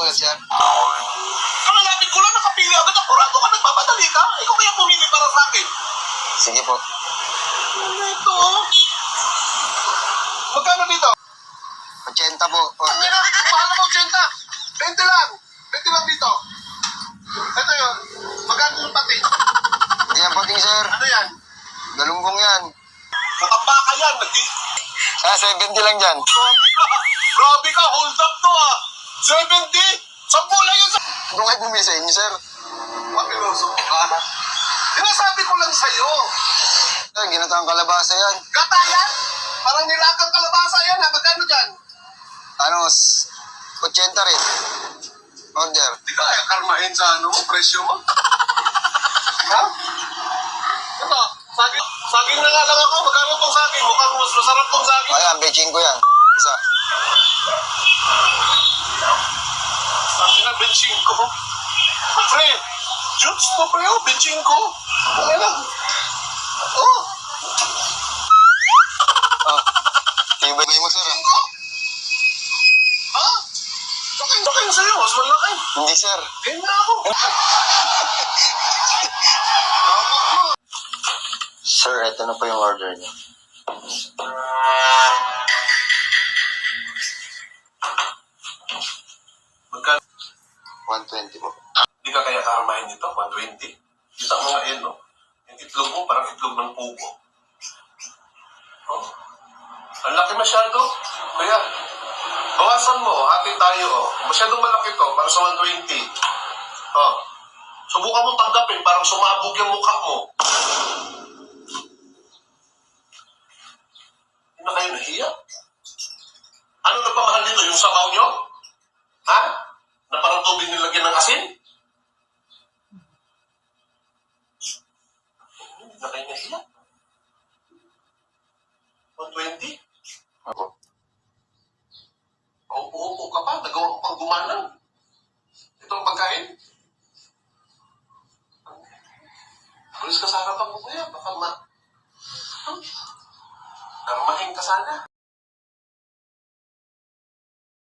ba, sir? Kalalapit ko lang, nakapili agad. Akurado ka, nagmamadali ka. Ikaw kaya pumili para sa akin. Sige po. Ano ito? Magkano dito? 80 po. Ang ina, mahal mo, 80. 20 lang. 20 lang dito. Ito yun. Magkano yung pati? Hindi yan puting, sir. Ano yan? Galumbong yan. Matambaka yan. 70 lang dyan. Grabe ka, hold up to ah. 70? 10 lang yun sa... Doon kayo bumili sa inyo, sir. Mapiloso ka. Sinasabi ko lang sa'yo. Sir, ginatang kalabasa yan. Gata yan? Parang nilagang kalabasa yan ha. Magkano dyan? Ano, 80 rin. Order. Di ka kaya karmahin sa presyo mo? Ha? Ito, saging na nga lang ako. Magkano tong saging? Mukhang mas masarap tong saging. Ayan, betching ko yan. Isa. Sabi na, benching ko. Pre, Jutes to pre, oh, benching ko. Ano lang? Oh, Oh. Tibay mo, sir. benching ko? Ha? Sakay sa'yo, mas malaki. Hindi, sir. Ganyan na ako. Sir, ito na po yung order niyo. Magkano? 120 po. Hindi ka kaya karamahin nito, 120. Kita mo nga yun, no? Yung itlog mo, parang itlog ng pugo. Oh. Ang laki masyado. Kaya, bawasan mo, hati tayo, oh. Masyadong malaki to, para sa 120. Oh. Subukan mo tanggapin, parang sumabog yung mukha mo. Hindi na kayo nahiya? Ano nagpamahal dito? Yung sabaw nyo? Ha? Na parang tubig nilagyan ng asin? Hindi na kayo nahiya? 120? Ako. Upo-upo ka pa, nagawa ko pang gumanang. Ito ang pagkain. Pulis ka sa harapan mo kuya, baka karmahin ka sana.